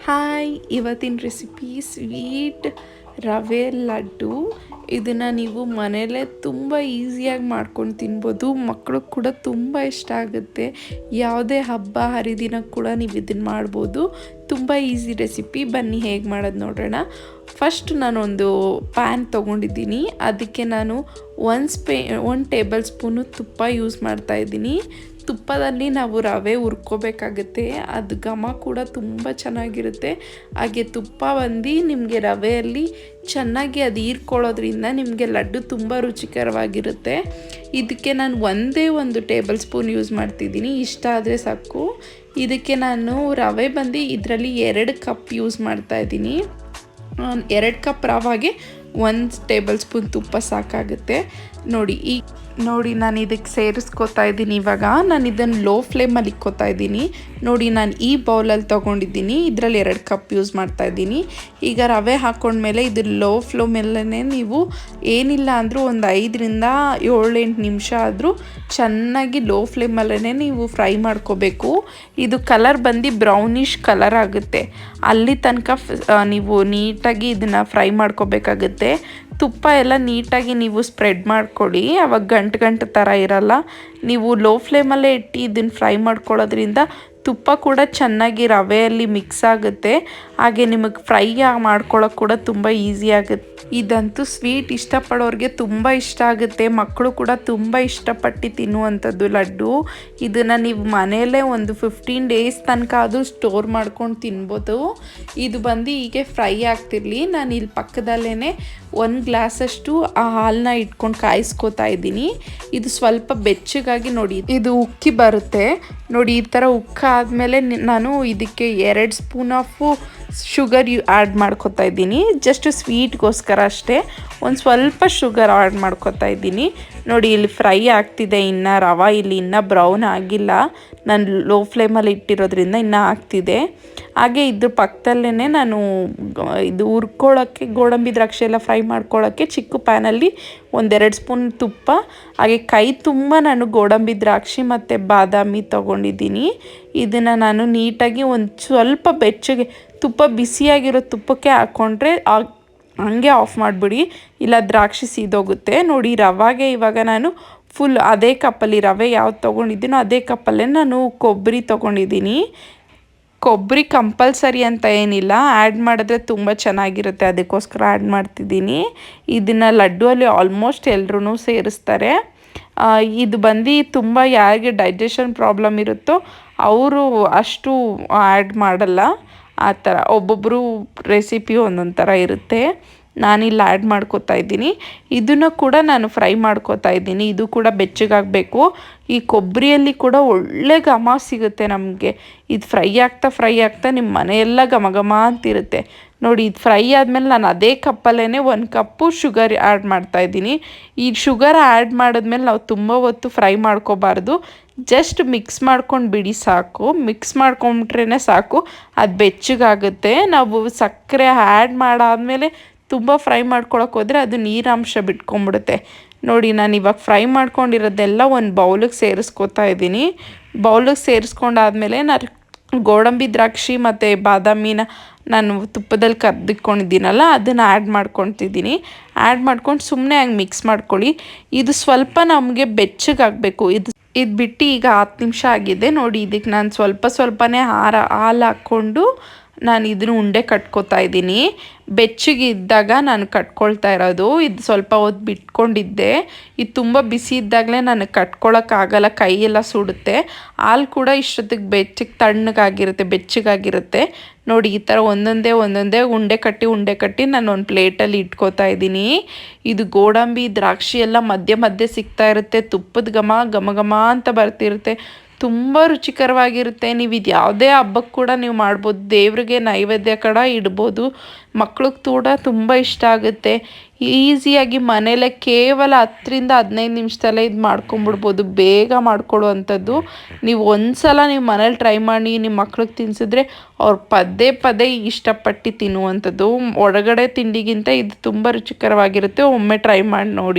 Hi, ಇವತ್ತಿನ recipe sweet ರವೆ ಲಡ್ಡು. ಇದನ್ನು ನೀವು ಮನೆಯಲ್ಲೇ ತುಂಬ ಈಸಿಯಾಗಿ ಮಾಡ್ಕೊಂಡು ತಿನ್ಬೋದು. ಮಕ್ಕಳು ಕೂಡ ತುಂಬ ಇಷ್ಟ ಆಗುತ್ತೆ. ಯಾವುದೇ ಹಬ್ಬ ಹರಿದಿನ ಕೂಡ ನೀವು ಇದನ್ನು ಮಾಡ್ಬೋದು. ತುಂಬ ಈಸಿ ರೆಸಿಪಿ. ಬನ್ನಿ ಹೇಗೆ ಮಾಡೋದು ನೋಡೋಣ. ಫಸ್ಟ್ ನಾನೊಂದು ಪ್ಯಾನ್ ತೊಗೊಂಡಿದ್ದೀನಿ. ಅದಕ್ಕೆ ನಾನು 1 ಟೇಬಲ್ ಸ್ಪೂನು ತುಪ್ಪ ಯೂಸ್ ಮಾಡ್ತಾಯಿದ್ದೀನಿ. ತುಪ್ಪದಲ್ಲಿ ನಾವು ರವೆ ಹುರ್ಕೋಬೇಕಾಗುತ್ತೆ. ಅದು ಘಮ ಕೂಡ ತುಂಬ ಚೆನ್ನಾಗಿರುತ್ತೆ. ಹಾಗೆ ತುಪ್ಪ ಬಂದು ನಿಮಗೆ ರವೆಯಲ್ಲಿ ಚೆನ್ನಾಗಿ ಅದು ಹೀರ್ಕೊಳ್ಳೋದ್ರಿಂದ ನಿಮಗೆ ಲಡ್ಡು ತುಂಬ ರುಚಿಕರವಾಗಿರುತ್ತೆ. ಇದಕ್ಕೆ ನಾನು ಒಂದೇ 1 ಟೇಬಲ್ ಸ್ಪೂನ್ ಯೂಸ್ ಮಾಡ್ತಿದ್ದೀನಿ. ಇಷ್ಟ ಆದರೆ ಸಾಕು. ಇದಕ್ಕೆ ನಾನು ರವೆ ಬಂದು ಇದರಲ್ಲಿ 2 ಕಪ್ ಯೂಸ್ ಮಾಡ್ತಾಯಿದ್ದೀನಿ. 2 ಕಪ್ ರವೆಗೆ 1 ಟೇಬಲ್ ಸ್ಪೂನ್ ತುಪ್ಪ ಸಾಕಾಗುತ್ತೆ. ನೋಡಿ ನಾನು ಇದಕ್ಕೆ ಸೇರಿಸ್ಕೊತಾ ಇದ್ದೀನಿ. ಇವಾಗ ನಾನು ಇದನ್ನು ಲೋ ಫ್ಲೇಮಲ್ಲಿ ಇಕ್ಕೋತಾ ಇದ್ದೀನಿ. ನೋಡಿ ನಾನು ಈ ಬೌಲಲ್ಲಿ ತೊಗೊಂಡಿದ್ದೀನಿ. ಇದರಲ್ಲಿ 2 ಕಪ್ ಯೂಸ್ ಮಾಡ್ತಾ ಇದ್ದೀನಿ. ಈಗ ರವೆ ಹಾಕ್ಕೊಂಡ್ಮೇಲೆ ಇದು ಲೋ ಫ್ಲೇಮಲ್ಲೇ ನೀವು ಏನಿಲ್ಲ ಅಂದರೂ ಒಂದು 5ರಿಂದ 7-8 ನಿಮಿಷ ಆದರೂ ಚೆನ್ನಾಗಿ ಲೋ ಫ್ಲೇಮಲ್ಲೇ ನೀವು ಫ್ರೈ ಮಾಡ್ಕೋಬೇಕು. ಇದು ಕಲರ್ ಬಂದು ಬ್ರೌನಿಷ್ ಕಲರ್ ಆಗುತ್ತೆ. ಅಲ್ಲಿ ತನಕ ನೀವು ನೀಟಾಗಿ ಇದನ್ನು ಫ್ರೈ ಮಾಡ್ಕೋಬೇಕಾಗುತ್ತೆ. ತುಪ್ಪ ಎಲ್ಲ ನೀಟಾಗಿ ನೀವು ಸ್ಪ್ರೆಡ್ ಮಾಡ್ಕೊಳ್ಳಿ. ಆವಾಗ ಗಂಟು ಥರ ಇರಲ್ಲ. ನೀವು ಲೋ ಫ್ಲೇಮಲ್ಲೇ ಇಟ್ಟು ಇದನ್ನು ಫ್ರೈ ಮಾಡ್ಕೊಳ್ಳೋದ್ರಿಂದ ತುಪ್ಪ ಕೂಡ ಚೆನ್ನಾಗಿ ರವೆಯಲ್ಲಿ ಮಿಕ್ಸ್ ಆಗುತ್ತೆ. ಹಾಗೆ ನಿಮಗೆ ಫ್ರೈ ಮಾಡ್ಕೊಳ್ಳೋಕೆ ಕೂಡ ತುಂಬ ಈಸಿ ಆಗುತ್ತೆ. ಇದಂತೂ ಸ್ವೀಟ್ ಇಷ್ಟಪಡೋರಿಗೆ ತುಂಬ ಇಷ್ಟ ಆಗುತ್ತೆ. ಮಕ್ಕಳು ಕೂಡ ತುಂಬ ಇಷ್ಟಪಟ್ಟು ತಿನ್ನುವಂಥದ್ದು ಲಡ್ಡು. ಇದನ್ನು ನೀವು ಮನೆಯಲ್ಲೇ ಒಂದು 15 ಡೇಸ್ ತನಕ ಅದು ಸ್ಟೋರ್ ಮಾಡ್ಕೊಂಡು ತಿನ್ಬೋದು. ಇದು ಬಂದು ಹೀಗೆ ಫ್ರೈ ಆಗ್ತಿರಲಿ. ನಾನು ಇಲ್ಲಿ ಪಕ್ಕದಲ್ಲೇ 1 ಗ್ಲಾಸಷ್ಟು ಆ ಹಾಲನ್ನ ಇಟ್ಕೊಂಡು ಕಾಯಿಸ್ಕೊತಾ ಇದ್ದೀನಿ. ಇದು ಸ್ವಲ್ಪ ಬೆಚ್ಚಗಾಗಿ ನೋಡಿ ಇದು ಉಕ್ಕಿ ಬರುತ್ತೆ. ನೋಡಿ ಈ ಥರ ಉಕ್ಕಾದ್ಮೇಲೆ ನಾನು ಇದಕ್ಕೆ 2 ಸ್ಪೂನ್ ಆಫು ಶುಗರ್ ಆ್ಯಡ್ ಮಾಡ್ಕೊತಾ ಇದ್ದೀನಿ. ಜಸ್ಟ್ ಸ್ವೀಟ್ಗೋಸ್ಕರ ಅಷ್ಟೇ. ಒಂದು ಸ್ವಲ್ಪ ಶುಗರ್ ಆ್ಯಡ್ ಮಾಡ್ಕೊತಾ ಇದ್ದೀನಿ. ನೋಡಿ ಇಲ್ಲಿ ಫ್ರೈ ಆಗ್ತಿದೆ. ಇನ್ನು ರವೆ ಇಲ್ಲಿ ಇನ್ನೂ ಬ್ರೌನ್ ಆಗಿಲ್ಲ. ನಾನು ಲೋ ಫ್ಲೇಮಲ್ಲಿ ಇಟ್ಟಿರೋದ್ರಿಂದ ಇನ್ನೂ ಆಗ್ತಿದೆ. ಹಾಗೆ ಇದ್ರ ಪಕ್ಕದಲ್ಲೇ ನಾನು ಇದು ಹುರ್ಕೊಳ್ಳೋಕ್ಕೆ ಗೋಡಂಬಿ ದ್ರಾಕ್ಷಿ ಎಲ್ಲ ಫ್ರೈ ಮಾಡ್ಕೊಳ್ಳೋಕ್ಕೆ ಚಿಕ್ಕ ಪ್ಯಾನಲ್ಲಿ 1-2 ಸ್ಪೂನ್ ತುಪ್ಪ, ಹಾಗೆ ಕೈ ತುಂಬ ನಾನು ಗೋಡಂಬಿ ದ್ರಾಕ್ಷಿ ಮತ್ತು ಬಾದಾಮಿ ತೊಗೊಂಡಿದ್ದೀನಿ. ಇದನ್ನು ನಾನು ನೀಟಾಗಿ ಒಂದು ಸ್ವಲ್ಪ ಬೆಚ್ಚಗೆ ತುಪ್ಪ ಬಿಸಿಯಾಗಿರೋ ತುಪ್ಪಕ್ಕೆ ಹಾಕ್ಕೊಂಡ್ರೆ ಹಂಗೆ ಆಫ್ ಮಾಡಿಬಿಡಿ, ಇಲ್ಲ ದ್ರಾಕ್ಷಿ ಸೀದೋಗುತ್ತೆ. ನೋಡಿ ರವೆಗೆ ಇವಾಗ ನಾನು ಫುಲ್ ಅದೇ ಕಪ್ಪಲ್ಲಿ ರವೆ ಯಾವ್ದು ತೊಗೊಂಡಿದ್ದೀನೋ ಅದೇ ಕಪ್ಪಲ್ಲೇ ನಾನು ಕೊಬ್ಬರಿ ತೊಗೊಂಡಿದ್ದೀನಿ. ಕೊಬ್ಬರಿ ಕಂಪಲ್ಸರಿ ಅಂತ ಏನಿಲ್ಲ, ಆ್ಯಡ್ ಮಾಡಿದ್ರೆ ತುಂಬ ಚೆನ್ನಾಗಿರುತ್ತೆ, ಅದಕ್ಕೋಸ್ಕರ ಆ್ಯಡ್ ಮಾಡ್ತಿದ್ದೀನಿ. ಇದನ್ನು ಲಡ್ಡುವಲ್ಲಿ ಆಲ್ಮೋಸ್ಟ್ ಎಲ್ಲರೂ ಸೇರಿಸ್ತಾರೆ. ಇದು ಬಂದು ತುಂಬ ಯಾರಿಗೆ ಡೈಜೆಷನ್ ಪ್ರಾಬ್ಲಮ್ ಇರುತ್ತೋ ಅವರು ಅಷ್ಟು ಆ್ಯಡ್ ಮಾಡಲ್ಲ. ಆ ಥರ ಒಬ್ಬೊಬ್ಬರು ರೆಸಿಪಿ ಒಂದೊಂದು ಥರ ಇರುತ್ತೆ. ನಾನಿಲ್ಲಿ ಆ್ಯಡ್ ಮಾಡ್ಕೋತಾ ಇದ್ದೀನಿ. ಇದನ್ನು ಕೂಡ ನಾನು ಫ್ರೈ ಮಾಡ್ಕೋತಾ ಇದ್ದೀನಿ. ಇದು ಕೂಡ ಬೆಚ್ಚಗಾಗಬೇಕು. ಈ ಕೊಬ್ಬರಿಯಲ್ಲಿ ಕೂಡ ಒಳ್ಳೆ ಘಮ ಸಿಗುತ್ತೆ ನಮಗೆ. ಇದು ಫ್ರೈ ಆಗ್ತಾ ನಿಮ್ಮ ಮನೆಯೆಲ್ಲ ಘಮ ಘಮ ಅಂತಿರುತ್ತೆ. ನೋಡಿ ಇದು ಫ್ರೈ ಆದಮೇಲೆ ನಾನು ಅದೇ ಕಪ್ಪಲ್ಲೇ 1 ಕಪ್ಪು ಶುಗರ್ ಆ್ಯಡ್ ಮಾಡ್ತಾಯಿದ್ದೀನಿ. ಈ ಶುಗರ್ ಆ್ಯಡ್ ಮಾಡಿದ್ಮೇಲೆ ನಾವು ತುಂಬ ಹೊತ್ತು ಫ್ರೈ ಮಾಡ್ಕೋಬಾರ್ದು. ಜಸ್ಟ್ ಮಿಕ್ಸ್ ಮಾಡ್ಕೊಂಡು ಬಿಡಿ ಸಾಕು. ಮಿಕ್ಸ್ ಮಾಡ್ಕೊಂಬಿಟ್ರೇ ಸಾಕು, ಅದು ಬೆಚ್ಚಗಾಗುತ್ತೆ. ನಾವು ಸಕ್ಕರೆ ಆ್ಯಡ್ ಮಾಡಾದಮೇಲೆ ತುಂಬ ಫ್ರೈ ಮಾಡ್ಕೊಳಕ್ಕೆ ಹೋದರೆ ಅದು ನೀರಾಂಶ ಬಿಟ್ಕೊಂಬಿಡುತ್ತೆ. ನೋಡಿ ನಾನು ಇವಾಗ ಫ್ರೈ ಮಾಡ್ಕೊಂಡಿರೋದೆಲ್ಲ ಒಂದು ಬೌಲಿಗೆ ಸೇರಿಸ್ಕೊತಾ ಇದ್ದೀನಿ. ಬೌಲಿಗೆ ಸೇರಿಸ್ಕೊಂಡಾದ್ಮೇಲೆ ನಾನು ಗೋಡಂಬಿ ದ್ರಾಕ್ಷಿ ಮತ್ತು ಬಾದಾಮಿನ ನಾನು ತುಪ್ಪದಲ್ಲಿ ಕರ್ದಿಟ್ಕೊಂಡಿದ್ದೀನಲ್ಲ ಅದನ್ನು ಆ್ಯಡ್ ಮಾಡ್ಕೊತಿದ್ದೀನಿ. ಆ್ಯಡ್ ಮಾಡ್ಕೊಂಡು ಸುಮ್ಮನೆ ಹಂಗೆ ಮಿಕ್ಸ್ ಮಾಡ್ಕೊಳ್ಳಿ. ಇದು ಸ್ವಲ್ಪ ನಮಗೆ ಬೆಚ್ಚಗಾಗಬೇಕು. ಇದು ಬಿಟ್ಟು ಈಗ 10 ನಿಮಿಷ ಆಗಿದೆ. ನೋಡಿ ಇದಕ್ಕೆ ನಾನು ಸ್ವಲ್ಪನೇ ಹಾಲು ಹಾಕ್ಕೊಂಡು ನಾನು ಇದನ್ನು ಉಂಡೆ ಕಟ್ಕೋತಾ ಇದ್ದೀನಿ. ಬೆಚ್ಚಗೆ ಇದ್ದಾಗ ನಾನು ಕಟ್ಕೊಳ್ತಾ ಇರೋದು. ಇದು ಸ್ವಲ್ಪ ಹೊತ್ತು ಬಿಟ್ಕೊಂಡಿದ್ದೆ. ಇದು ತುಂಬ ಬಿಸಿ ಇದ್ದಾಗಲೇ ನನಗೆ ಕಟ್ಕೊಳ್ಳೋಕ್ಕಾಗಲ್ಲ, ಕೈಯೆಲ್ಲ ಸುಡುತ್ತೆ. ಹಾಲು ಕೂಡ ಇಷ್ಟೊತ್ತಿಗೆ ಬೆಚ್ಚಗಾಗಿರುತ್ತೆ. ನೋಡಿ ಈ ಥರ ಒಂದೊಂದೇ ಉಂಡೆ ಕಟ್ಟಿ ನಾನು ಒಂದು ಪ್ಲೇಟಲ್ಲಿ ಇಟ್ಕೋತಾ ಇದ್ದೀನಿ. ಇದು ಗೋಡಂಬಿ ದ್ರಾಕ್ಷಿ ಎಲ್ಲ ಮಧ್ಯೆ ಸಿಗ್ತಾ ಇರುತ್ತೆ. ತುಪ್ಪದ ಘಮ ಅಂತ ಬರ್ತಿರುತ್ತೆ. ತುಂಬ ರುಚಿಕರವಾಗಿರುತ್ತೆ. ನೀವು ಇದು ಯಾವುದೇ ಹಬ್ಬಕ್ಕೆ ಕೂಡ ನೀವು ಮಾಡ್ಬೋದು. ದೇವ್ರಿಗೆ ನೈವೇದ್ಯ ಕೂಡ ಇಡ್ಬೋದು. ಮಕ್ಳಿಗೆ ಕೂಡ ತುಂಬ ಇಷ್ಟ ಆಗುತ್ತೆ. ಈಸಿಯಾಗಿ ಮನೇಲೆ ಕೇವಲ 10-15 ನಿಮಿಷದಲ್ಲೇ ಇದು ಮಾಡ್ಕೊಂಬಿಡ್ಬೋದು. ಬೇಗ ಮಾಡ್ಕೊಳ್ಳುವಂಥದ್ದು. ನೀವು ಒಂದ್ಸಲ ನೀವು ಮನೇಲಿ ಟ್ರೈ ಮಾಡಿ ನಿಮ್ಮ ಮಕ್ಳಿಗೆ ತಿನ್ಸಿದ್ರೆ ಅವ್ರು ಪದೇ ಇಷ್ಟಪಟ್ಟು ತಿನ್ನುವಂಥದ್ದು. ಹೊರಗಡೆ ತಿಂಡಿಗಿಂತ ಇದು ತುಂಬ ರುಚಿಕರವಾಗಿರುತ್ತೆ. ಒಮ್ಮೆ ಟ್ರೈ ಮಾಡಿ ನೋಡಿ.